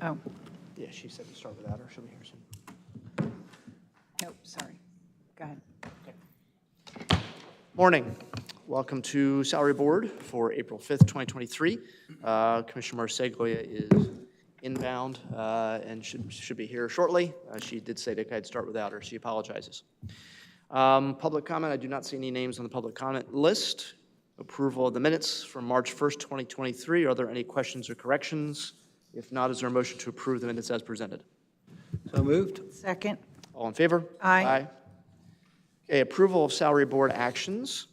Oh, Yeah, she said to start without her. She'll be here soon. nope, sorry. Go ahead. Morning. Welcome to Salary Board for April 5th, 2023. Commissioner Marceglia is inbound and should be here shortly. She did say that I'd start without her. She apologizes. Public comment. I do not see any names on the public comment list. Approval of the minutes from March 1st, 2023. Are there any questions or corrections? If not, is there a motion to approve the minutes as presented? So moved. Second. All in favor? Aye. Okay, approval of salary board actions.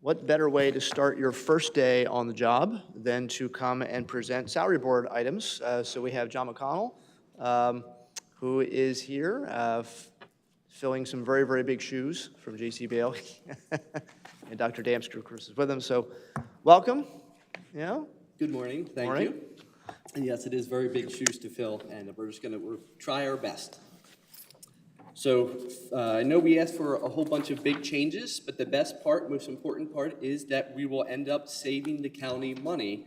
What better way to start your first day on the job than to come and present salary board items? So we have John McConnell, who is here, filling some very, very big shoes from J.C. Bailey. And Dr. Damsker, of course, is with him. So welcome. Yeah. Good morning. Thank Morning. you. And yes, it is very big shoes to fill, and we're just going to try our best. So I know we asked for a whole bunch of big changes, but the best part, most important part, is that we will end up saving the county money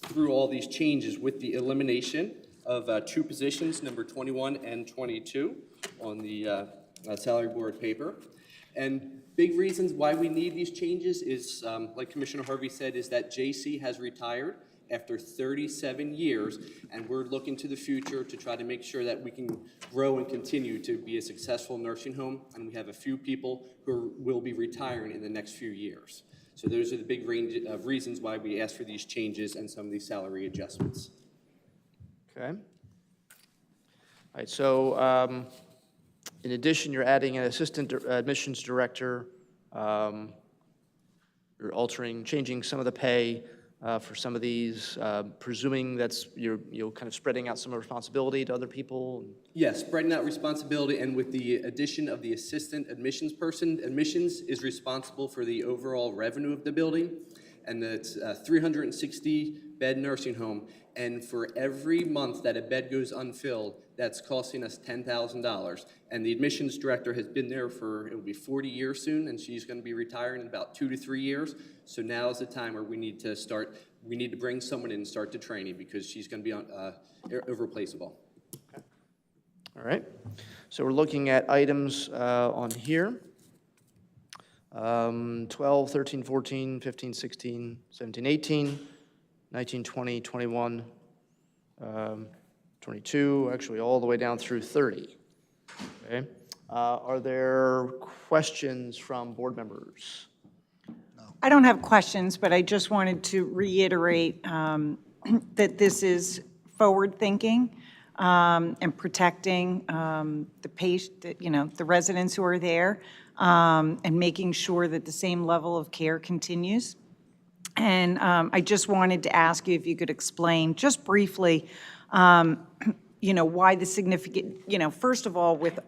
through all these changes with the elimination of two positions, number 21 and 22, on the salary board paper. And big reasons why we need these changes is, like Commissioner Harvey said, is that JC has retired after 37 years, and we're looking to the future to try to make sure that we can grow and continue to be a successful nursing home, and we have a few people who will be retiring in the next few years. So those are the big range of reasons why we ask for these changes and some of these salary adjustments. Okay. All right, so in addition, you're adding an assistant admissions director. You're changing some of the pay for some of these, presuming that's you're kind of spreading out some of the responsibility to other people. Yes, spreading out responsibility, and with the addition of the assistant admissions person, admissions is responsible for the overall revenue of the building, and it's a 360-bed nursing home, and for every month that a bed goes unfilled, that's costing us $10,000. And the admissions director has been there for, it will be 40 years soon, and she's going to be retiring in about 2 to 3 years. So now is the time where we need to bring someone in and start the training, because she's going to be irreplaceable. Okay. All right. So we're looking at items on here. 12, 13, 14, 15, 16, 17, 18, 19, 20, 21, 22, actually all the way down through 30. Okay. Are there questions from board members? I don't have questions, but I just wanted to reiterate that this is forward-thinking and protecting the patient, the residents who are there, and making sure that the same level of care continues. And I just wanted to ask you if you could explain just briefly, why the significant, first of all, with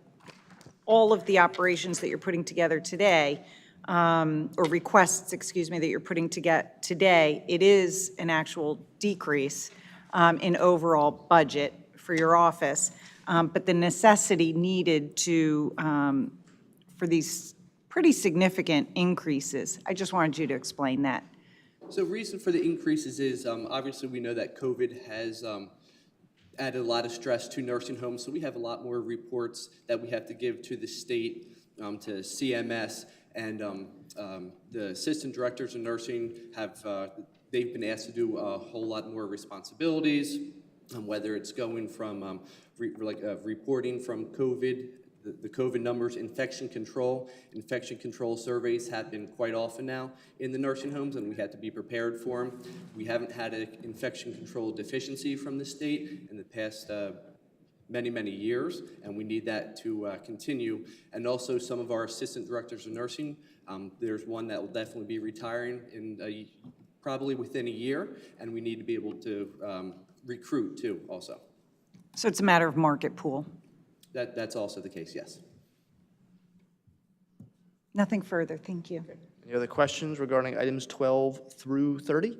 all of the operations that you're putting together today, or requests, excuse me, that you're putting together today, it is an actual decrease in overall budget for your office, but the necessity needed for these pretty significant increases. I just wanted you to explain that. So reason for the increases is obviously we know that COVID has added a lot of stress to nursing homes, so we have a lot more reports that we have to give to the state, to CMS, and the assistant directors of nursing they've been asked to do a whole lot more responsibilities, whether it's going from reporting from COVID, the COVID numbers, infection control surveys happen quite often now in the nursing homes, and we had to be prepared for them. We haven't had an infection control deficiency from the state in the past many, many years, and we need that to continue. And also some of our assistant directors of nursing, there's one that will definitely be retiring in probably within a year, and we need to be able to recruit too also. So it's a matter of market pool. That's also the case, yes. Nothing further, thank you. Okay. Any other questions regarding items 12 through 30?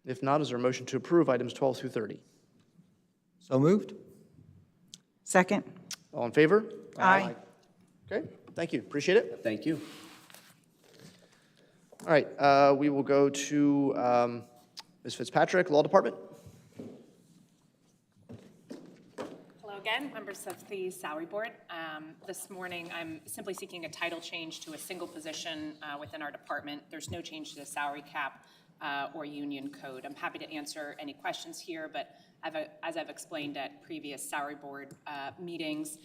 If not, is there a motion to approve items 12 through 30? So moved. Second. All in favor? Aye. Okay, thank you. Appreciate it. Thank you. All right, we will go to Ms. Fitzpatrick, Law Department. again, members of the salary board. This morning, I'm simply seeking a title change to a single position within our department. There's no change to the salary cap or union code. I'm happy to answer any questions here, but as I've explained at previous salary board meetings,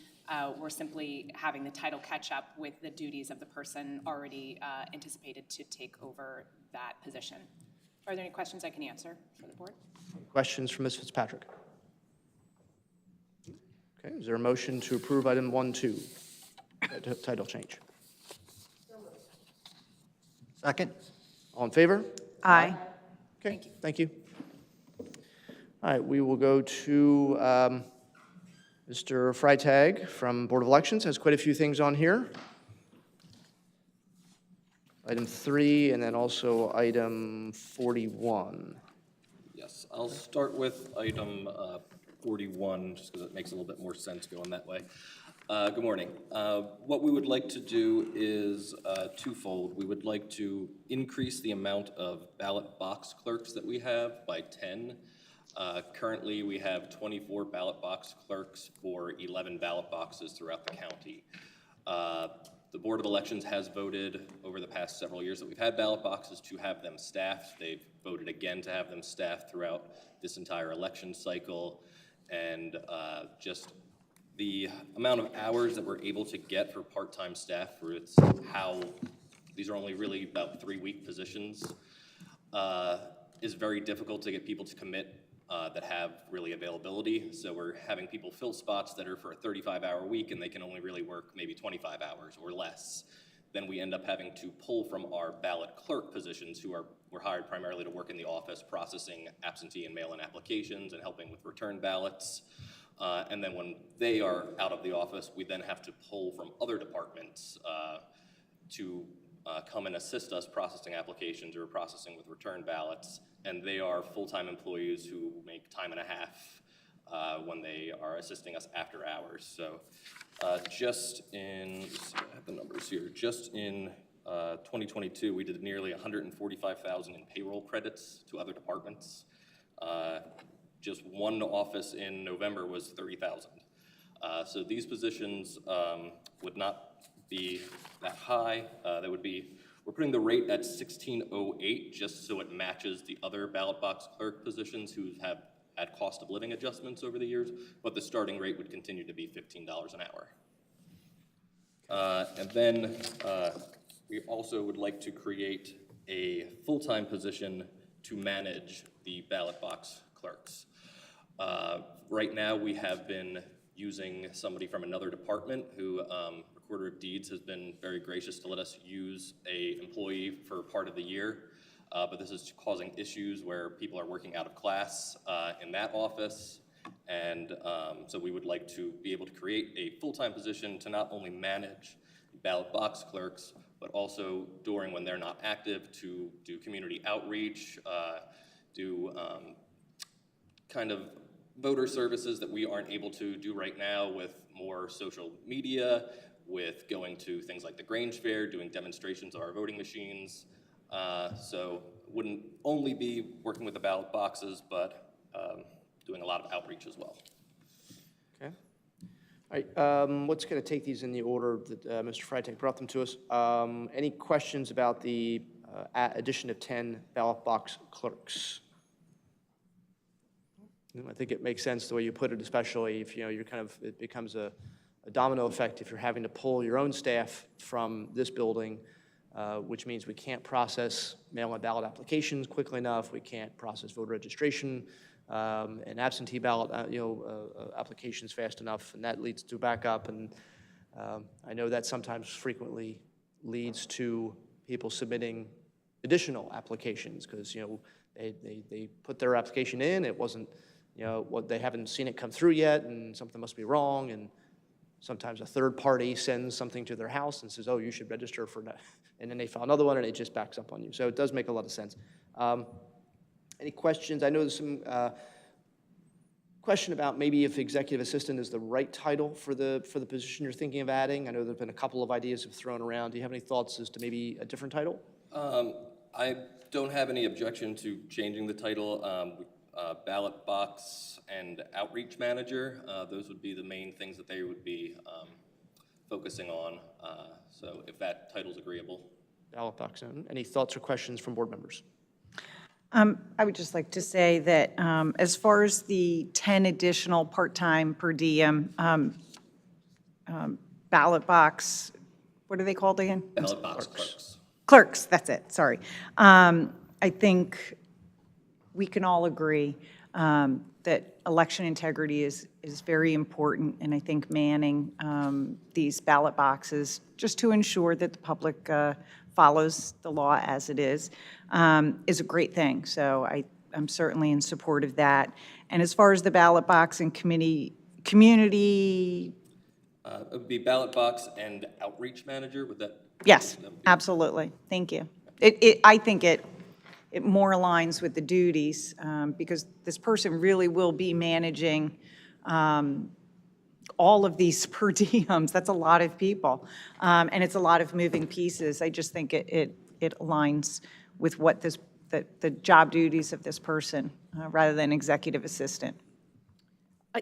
we're simply having the title catch up with the duties of the person already anticipated to take over that position. Are there any questions I can answer for the board? Questions from Ms. Fitzpatrick? Okay, is there a motion to approve item 1-2, title change? Second? All in favor? Aye. Okay, thank you. All right, we will go to Mr. Freitag from Board of Elections. Has quite a few things on here. Item 3, and then also item 41. Yes, I'll start with item 41, just because it makes a little bit more sense going that way. Good morning. What we would like to do is twofold. We would like to increase the amount of ballot box clerks that we have by 10. Currently, we have 24 ballot box clerks for 11 ballot boxes throughout the county. The Board of Elections has voted over the past several years that we've had ballot boxes to have them staffed. They've voted again to have them staffed throughout this entire election cycle. And just the amount of hours that we're able to get for part-time staff for it's how, these are only really about 3-week positions, is very difficult to get people to commit that have really availability. So we're having people fill spots that are for a 35-hour week and they can only really work maybe 25 hours or less. Then we end up having to pull from our ballot clerk positions who were hired primarily to work in the office processing absentee and mail-in applications and helping with return ballots. And then when they are out of the office, we then have to pull from other departments to come and assist us processing applications or processing with return ballots. And they are full-time employees who make time and a half when they are assisting us after hours. So just in, let's see, I have the numbers here, just in 2022, we did nearly 145,000 in payroll credits to other departments. Just one office in November was 30,000. So these positions would not be that high. They would be, we're putting the rate at $16.08 just so it matches the other ballot box clerk positions who have had cost of living adjustments over the years, but the starting rate would continue to be $15 an hour. And then we also would like to create a full-time position to manage the ballot box clerks. Right now, we have been using somebody from another department who Recorder of Deeds has been very gracious to let us use an employee for part of the year. But this is causing issues where people are working out of class in that office. And so we would like to be able to create a full-time position to not only manage ballot box clerks, but also during when they're not active to do community outreach, do kind of voter services that we aren't able to do right now with more social media, with going to things like the Grange Fair, doing demonstrations of our voting machines. So wouldn't only be working with the ballot boxes, but doing a lot of outreach as well. Okay. All right, let's kind of take these in the order that Mr. Freitag brought them to us. Any questions about the addition of 10 ballot box clerks? I think it makes sense the way you put it, especially if you're kind of, it becomes a domino effect if you're having to pull your own staff from this building, which means we can't process mail-in ballot applications quickly enough, we can't process voter registration and absentee ballot applications fast enough, and that leads to backup. And I know that sometimes frequently leads to people submitting additional applications because they put their application in, it wasn't what they haven't seen it come through yet, and something must be wrong. And sometimes a third party sends something to their house and says, "Oh, you should register for that," and then they file another one, and it just backs up on you. So it does make a lot of sense. Any questions? I know there's some question about maybe if executive assistant is the right title for the position you're thinking of adding. I know there've been a couple of ideas have thrown around. Do you have any thoughts as to maybe a different title? I don't have any objection to changing the title. ballot box and outreach manager. Those would be the main things that they would be focusing on. So if that title's agreeable. Ballot box. Any thoughts or questions from board members? I would just like to say that as far as the 10 additional part-time per diem ballot box, what are they called again? Ballot box clerks. Clerks, that's it, sorry. I think we can all agree that election integrity is very important, and I think manning these ballot boxes, just to ensure that the public follows the law as it is a great thing. So I'm certainly in support of that. And as far as the ballot box and community, It would be ballot box and outreach manager, would that? yes, that would be- absolutely, thank you. I think it more aligns with the duties, because this person really will be managing all of these per diems. That's a lot of people, and it's a lot of moving pieces. I just think it aligns with what the job duties of this person, rather than executive assistant.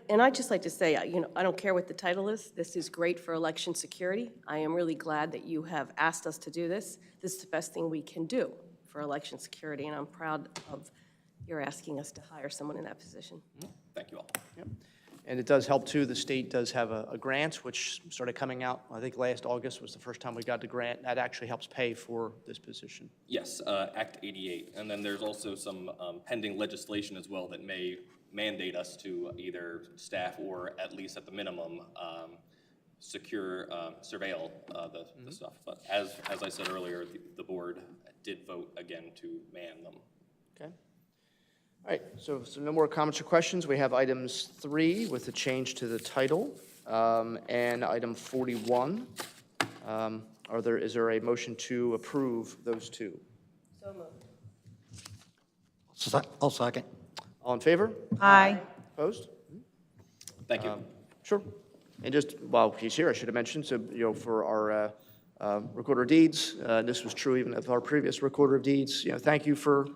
And I'd just like to say, I don't care what the title is. This is great for election security. I am really glad that you have asked us to do this. This is the best thing we can do for election security, and I'm proud of your asking us to hire someone in that position. Thank you all. And it does help, too, the state does have a grant, which started coming out, I think last August was the first time we got the grant. That actually helps pay for this position. Yes, Act 88. And then there's also some pending legislation as well that may mandate us to either staff or at least at the minimum surveil the stuff. But as I said earlier, the board did vote again to man them. Okay. All right, so no more comments or questions. We have items 3 with the change to the title, and item 41. Is there a motion to approve those two? So moved. I'll second. All in favor? Aye. Opposed? Thank you. Sure. And just while he's here, I should have mentioned, so, for our recorder of deeds, this was true even of our previous recorder of deeds, thank you for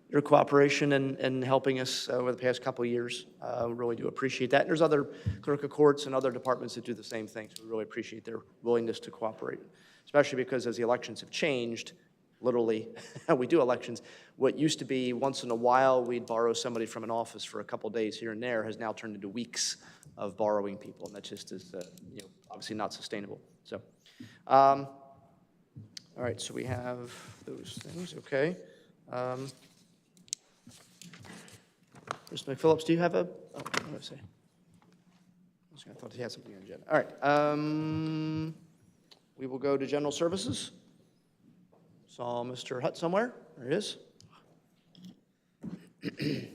your cooperation and helping us over the past couple of years. We really do appreciate that. And there's other clerk of courts and other departments that do the same thing, so we really appreciate their willingness to cooperate, especially because as the elections have changed, literally, how we do elections, what used to be once in a while, we'd borrow somebody from an office for a couple days here and there, has now turned into weeks of borrowing people, and that just is, obviously not sustainable. So, all right, so we have those things, okay. Mr. McPhillips, do you have what did I say? I thought he had something on the agenda. All right, we will go to general services. Saw Mr. Hutt somewhere. There he is. Good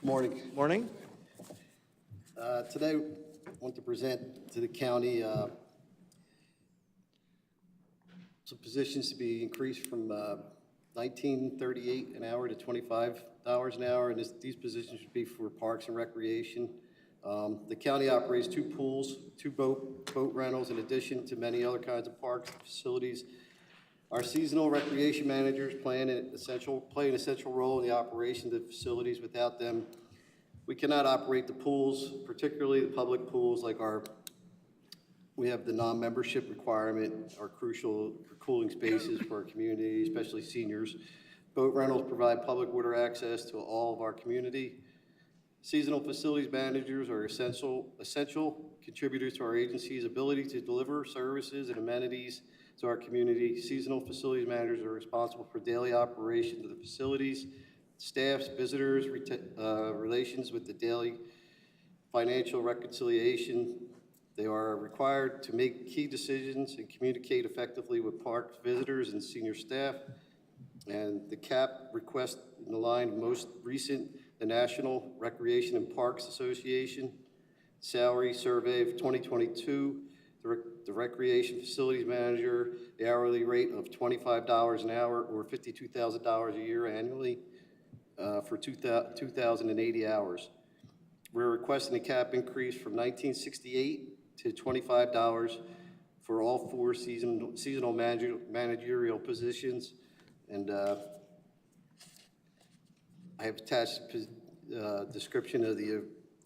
morning. Morning. Today, I want to present to the county some positions to be increased from $19.38 an hour to $25 an hour, and these positions would be for Parks and Recreation. The county operates 2 pools, 2 boat rentals, in addition to many other kinds of parks and facilities. Our seasonal recreation managers play an essential role in the operation of the facilities. Without them, we cannot operate the pools, particularly the public pools like we have the non-membership requirement, are crucial for cooling spaces for our community, especially seniors. Boat rentals provide public water access to all of our community. Seasonal facilities managers are essential contributors to our agency's ability to deliver services and amenities to our community. Seasonal facilities managers are responsible for daily operations of the facilities, staff's, visitors, relations with the daily financial reconciliation. They are required to make key decisions and communicate effectively with park visitors and senior staff. And the CAP request in the line of most recent, the National Recreation and Parks Association salary survey of 2022, the recreation facilities manager, the hourly rate of $25 an hour or $52,000 a year annually for 2,080 hours. We're requesting a cap increase from $19.68 to $25 for all 4 seasonal managerial positions. And I have attached a description of the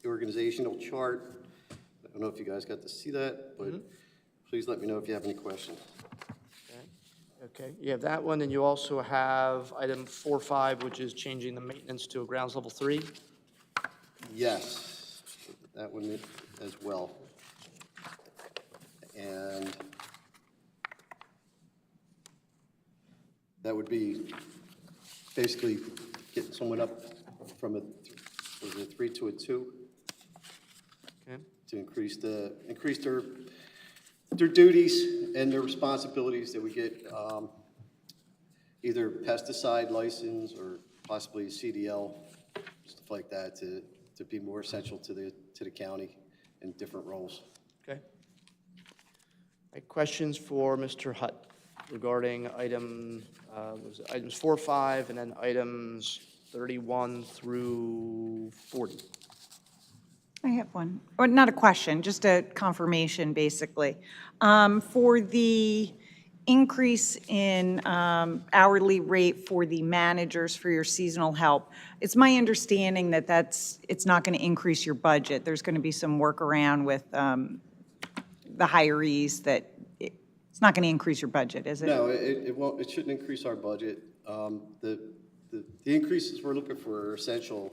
organizational chart. I don't know if you guys got to see that, but please let me know if you have any questions. Okay, you have that one, and you also have item 4.5, which is changing the maintenance to a grounds level 3. Yes, that one as well. And that would be basically getting someone up from a 3 to a 2 Okay, to increase their duties and their responsibilities that we get, either pesticide license or possibly CDL, stuff like that, to be more essential to the county in different roles. okay. Questions for Mr. Hutt regarding items 4, 5, and then items 31 through 40? I have one, or not a question, just a confirmation, basically. For the increase in hourly rate for the managers for your seasonal help, it's my understanding that it's not going to increase your budget. There's going to be some workaround with the hirees that it's not going to increase your budget, is it? No, it won't, it shouldn't increase our budget. The increases we're looking for are essential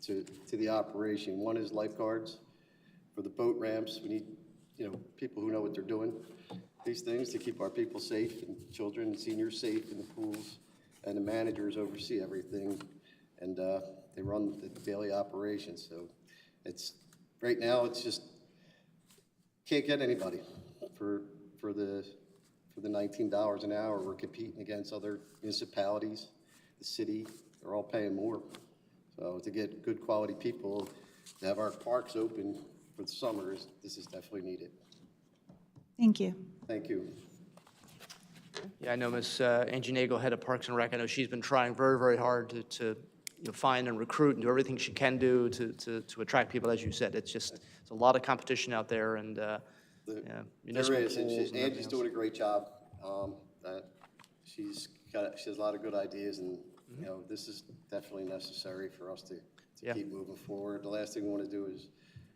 to the operation. One is lifeguards for the boat ramps. We need, people who know what they're doing, these things, to keep our people safe, and children and seniors safe in the pools. And the managers oversee everything, and they run the daily operations. So right now, it's just, can't get anybody for the $19 an hour. We're competing against other municipalities, the city, they're all paying more. So to get good quality people, to have our parks open for the summer, this is definitely needed. Thank you. Thank you. Yeah, I know Ms. Angie Nagel, head of Parks and Rec. I know she's been trying very, very hard to find and recruit and do everything she can do to attract people. As you said, it's a lot of competition out there, and municipal There is, and pools and everything Angie's else. doing a great job. She has a lot of good ideas, and, this is definitely necessary for us to Yeah. keep moving forward. The last thing we want to do is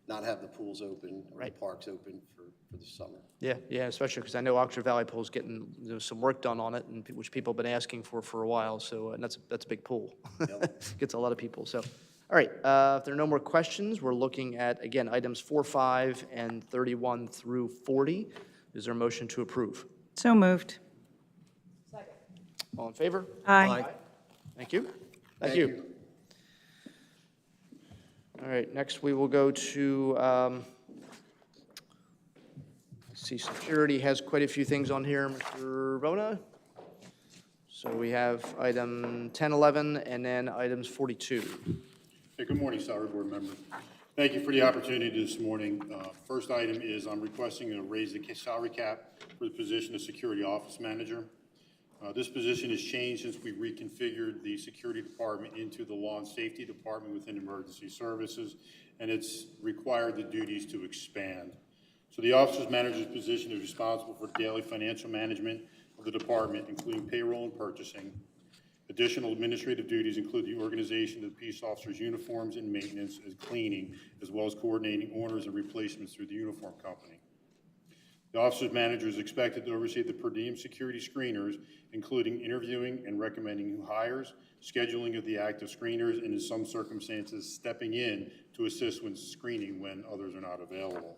not have the pools open or the Right. parks open for the summer. Yeah, especially because I know Oxford Valley Pool's getting some work done on it, and which people have been asking for a while. So, and that's a big pool. Gets a lot of people. So, all right. If there are no more questions, we're looking at again items 4, 5, and 31 through 40. Is there a motion to approve? So moved. All in favor? Aye. Thank you. Thank you. All right. Next, we will go to. See, security has quite a few things on here, Mr. Bona. So we have item 10, 11, and then items 42. Hey, good morning, salary board members. Thank you for the opportunity this morning. First item is I'm requesting to raise the salary cap for the position of security office manager. This position has changed since we reconfigured the security department into the law and safety department within emergency services, and it's required the duties to expand. So the office manager's position is responsible for daily financial management of the department, including payroll and purchasing. Additional administrative duties include the organization of the peace officers' uniforms and maintenance and cleaning, as well as coordinating orders and replacements through the uniform company. The officer's manager is expected to oversee the per diem security screeners, including interviewing and recommending new hires, scheduling of the active screeners, and in some circumstances, stepping in to assist with screening when others are not available.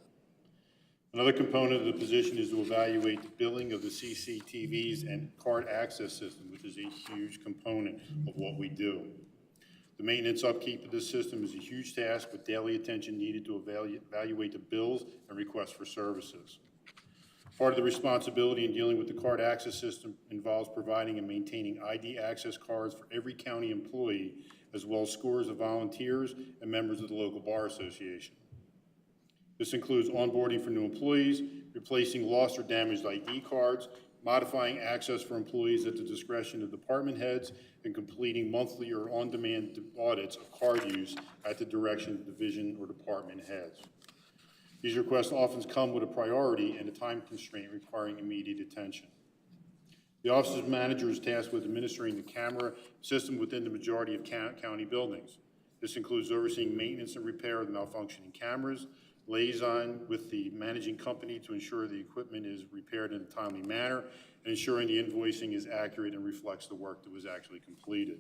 Another component of the position is to evaluate the billing of the CCTVs and card access system, which is a huge component of what we do. The maintenance upkeep of this system is a huge task with daily attention needed to evaluate the bills and requests for services. Part of the responsibility in dealing with the card access system involves providing and maintaining ID access cards for every county employee, as well as scores of volunteers and members of the local bar association. This includes onboarding for new employees, replacing lost or damaged ID cards, modifying access for employees at the discretion of department heads, and completing monthly or on-demand audits of card use at the direction of division or department heads. These requests often come with a priority and a time constraint requiring immediate attention. The office manager is tasked with administering the camera system within the majority of county buildings. This includes overseeing maintenance and repair of the malfunctioning cameras, liaison with the managing company to ensure the equipment is repaired in a timely manner, and ensuring the invoicing is accurate and reflects the work that was actually completed.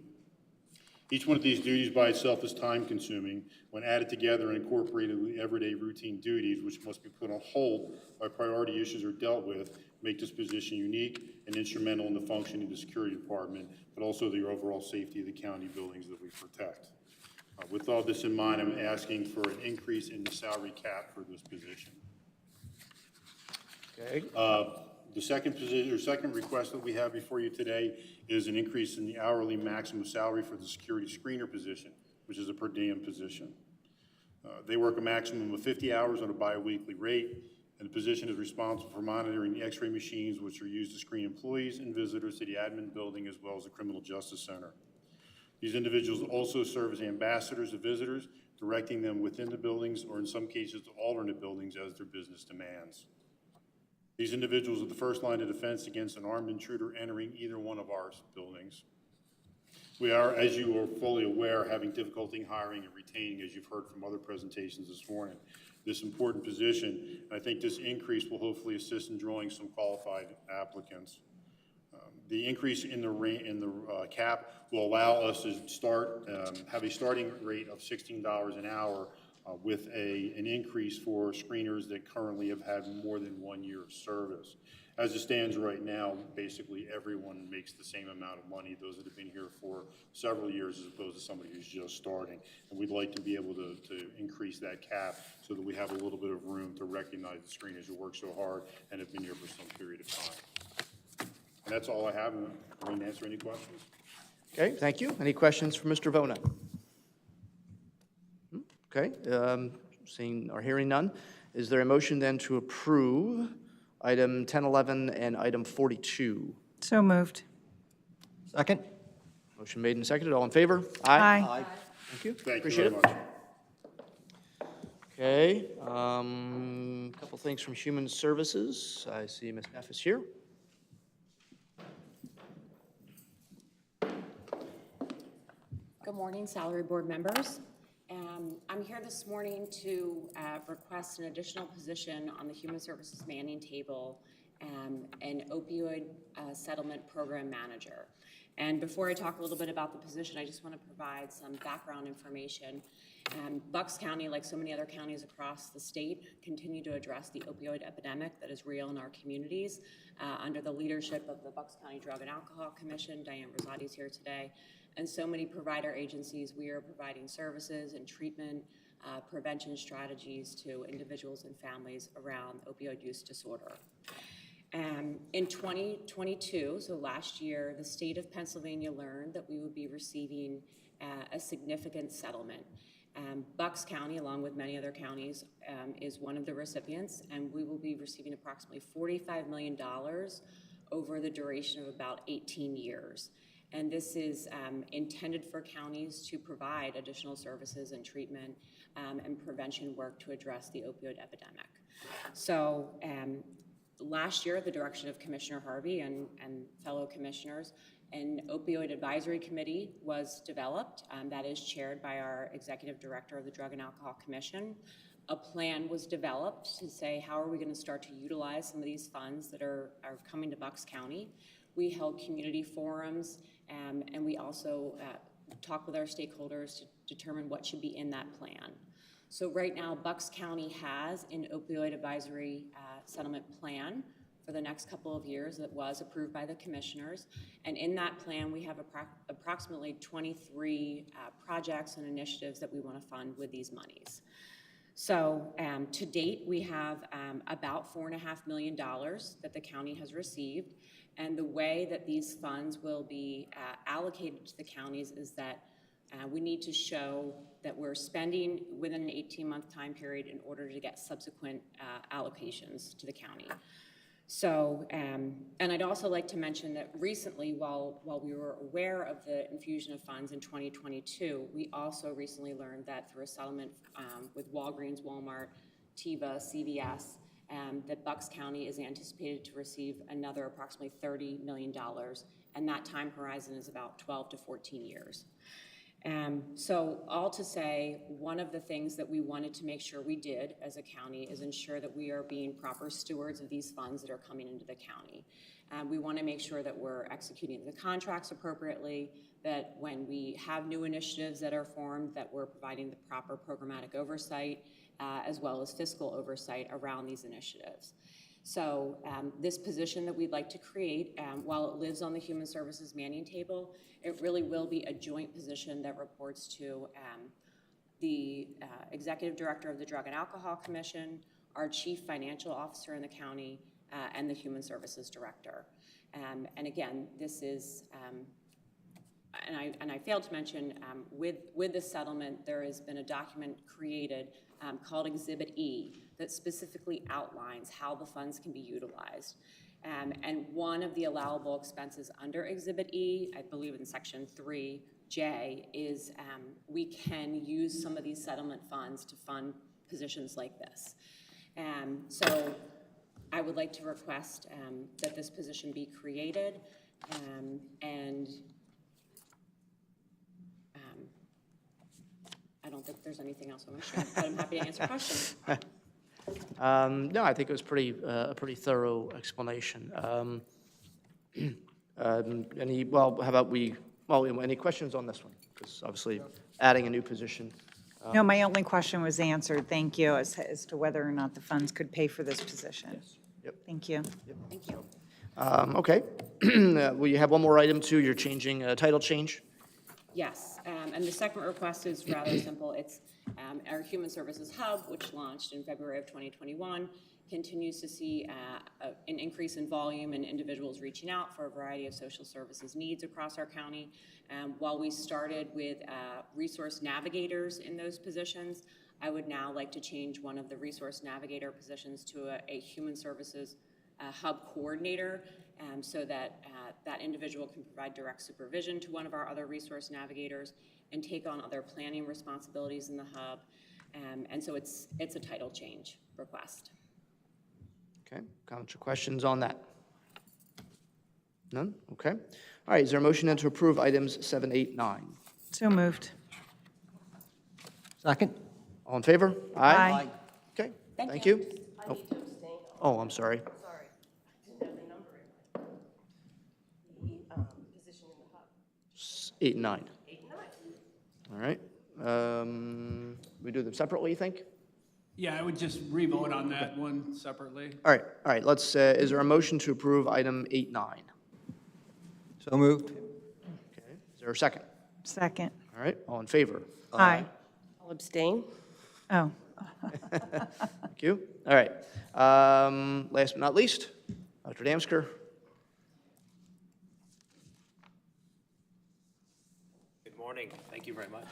Each one of these duties by itself is time-consuming. When added together and incorporated with everyday routine duties, which must be put on hold by priority issues are dealt with, make this position unique and instrumental in the functioning of the security department, but also the overall safety of the county buildings that we protect. With all this in mind, I'm asking for an increase in the salary cap for this position. Okay. The second position, or second request that we have before you today is an increase in the hourly maximum salary for the security screener position, which is a per diem position. They work a maximum of 50 hours on a bi-weekly rate, and the position is responsible for monitoring the x-ray machines which are used to screen employees and visitors to the admin building as well as the criminal justice center. These individuals also serve as ambassadors of visitors, directing them within the buildings or in some cases to alternate buildings as their business demands. These individuals are the first line of defense against an armed intruder entering either one of our buildings. We are, as you are fully aware, having difficulty hiring and retaining, as you've heard from other presentations this morning, this important position. I think this increase will hopefully assist in drawing some qualified applicants. The increase in the cap will allow us to start, have a starting rate of $16 an hour with an increase for screeners that currently have had more than 1 year of service. As it stands right now, basically everyone makes the same amount of money, those that have been here for several years as opposed to somebody who's just starting. And we'd like to be able to increase that cap so that we have a little bit of room to recognize the screeners who work so hard and have been here for some period of time. And that's all I have. I'm willing to answer any questions. Okay, thank you. Any questions for Mr. Vona? Okay, seeing or hearing none, is there a motion then to approve item 10, 11, and item 42? So moved. Second? Motion made and seconded. All in favor? Aye. Thank you. Thank you Appreciate very it. much. Okay, couple things from Human Services. I see Ms. Neff is here. Good morning, Salary Board members. I'm here this morning to request an additional position on the Human Services Manning Table, an opioid settlement program manager. And before I talk a little bit about the position, I just want to provide some background information. Bucks County, like so many other counties across the state, continue to address the opioid epidemic that is real in our communities under the leadership of the Bucks County Drug and Alcohol Commission. Diane Rosati is here today. And so many provider agencies, we are providing services and treatment prevention strategies to individuals and families around opioid use disorder. In 2022, so last year, the state of Pennsylvania learned that we would be receiving a significant settlement. Bucks County, along with many other counties, is one of the recipients, and we will be receiving approximately $45 million over the duration of about 18 years. And this is intended for counties to provide additional services and treatment and prevention work to address the opioid epidemic. So last year, at the direction of Commissioner Harvey and fellow commissioners, an opioid advisory committee was developed that is chaired by our executive director of the Drug and Alcohol Commission. A plan was developed to say, how are we going to start to utilize some of these funds that are coming to Bucks County? We held community forums, and we also talked with our stakeholders to determine what should be in that plan. So right now, Bucks County has an opioid advisory settlement plan for the next couple of years that was approved by the commissioners. And in that plan, we have approximately 23 projects and initiatives that we want to fund with these monies. So to date, we have about $4.5 million that the county has received. And the way that these funds will be allocated to the counties is that we need to show that we're spending within an 18-month time period in order to get subsequent allocations to the county. So, and I'd also like to mention that recently, while we were aware of the infusion of funds in 2022, we also recently learned that through a settlement with Walgreens, Walmart, Teva, CVS, that Bucks County is anticipated to receive another approximately $30 million, and that time horizon is about 12 to 14 years. So all to say, one of the things that we wanted to make sure we did as a county is ensure that we are being proper stewards of these funds that are coming into the county. We want to make sure that we're executing the contracts appropriately, that when we have new initiatives that are formed, that we're providing the proper programmatic oversight, as well as fiscal oversight around these initiatives. So this position that we'd like to create, while it lives on the Human Services Manning Table, it really will be a joint position that reports to the Executive Director of the Drug and Alcohol Commission, our Chief Financial Officer in the county, and the Human Services Director. And again, this is, and I failed to mention, with the settlement, there has been a document created called Exhibit E that specifically outlines how the funds can be utilized. And one of the allowable expenses under Exhibit E, I believe in Section 3J, is we can use some of these settlement funds to fund positions like this. So I would like to request that this position be created, and I don't think there's anything else I want to share, but I'm happy to answer questions. No, I think it was a pretty thorough explanation. Any questions on this one? Because obviously, adding a new position. No, my only question was answered. Thank you, as to whether or not the funds could pay for this position. Yep. Thank you. Thank you. Okay. Well, you have one more item too. You're changing, title change. Yes, and the second request is rather simple. It's our Human Services Hub, which launched in February of 2021, continues to see an increase in volume and individuals reaching out for a variety of social services needs across our county. While we started with resource navigators in those positions, I would now like to change one of the resource navigator positions to a Human Services Hub coordinator, so that that individual can provide direct supervision to one of our other resource navigators and take on other planning responsibilities in the hub. And so it's a title change request. Okay. Comments or questions on that? None? Okay. All right. Is there a motion then to approve items 7, 8, 9? So moved. Second? All in favor? Aye. Okay. Thank you. you. I need to abstain. Oh, I'm sorry. Sorry, I didn't have the number in the position in the hub. 8 and 9. 8 and 9. All right. We do them separately, you think? Yeah, I would just re-vote on that one separately. All right. All right. Let's, is there a motion to approve item 8, 9? So moved. Okay. Is there a second? Second. All right. All in favor? Aye. I'll abstain. Oh, Thank you. All right. Last but not least, Dr. Damsker. Good morning. Thank you very much.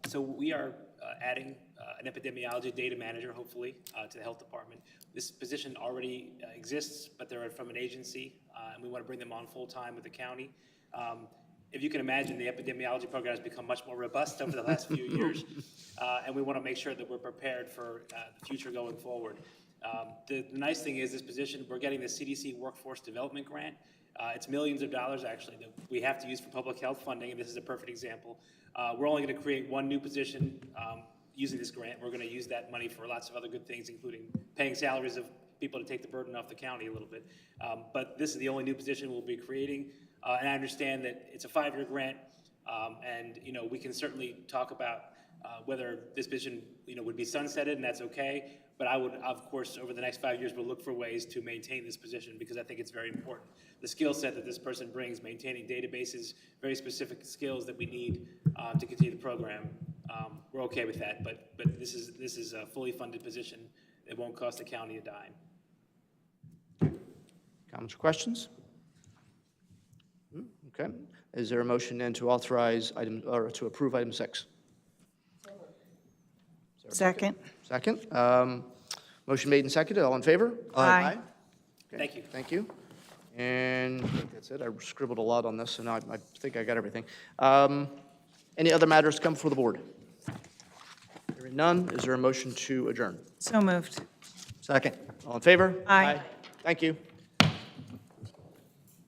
So we are adding an epidemiology data manager, hopefully, to the health department. This position already exists, but they're from an agency, and we want to bring them on full-time with the county. If you can imagine, the epidemiology program has become much more robust over the last few years, and we want to make sure that we're prepared for the future going forward. The nice thing is this position, we're getting the CDC Workforce Development Grant. It's millions of dollars, actually, that we have to use for public health funding, and this is a perfect example. We're only going to create one new position using this grant. We're going to use that money for lots of other good things, including paying salaries of people to take the burden off the county a little bit. But this is the only new position we'll be creating. And I understand that it's a 5-year grant, and we can certainly talk about whether this position would be sunsetted, and that's okay. But I would, of course, over the next 5 years, we'll look for ways to maintain this position because I think it's very important. The skill set that this person brings, maintaining databases, very specific skills that we need to continue the program, we're okay with that. But this is a fully funded position. It won't cost the county a dime. Comments or questions? Okay. Is there a motion then to authorize item, or to approve item 6? second. Second. Motion made and seconded. All in favor? Aye. Okay. Thank you. Thank you. And I think that's it. I scribbled a lot on this, and I think I got everything. Any other matters to come before the board? Hearing none, is there a motion to adjourn? So moved. Second. All in favor? Aye. Thank you.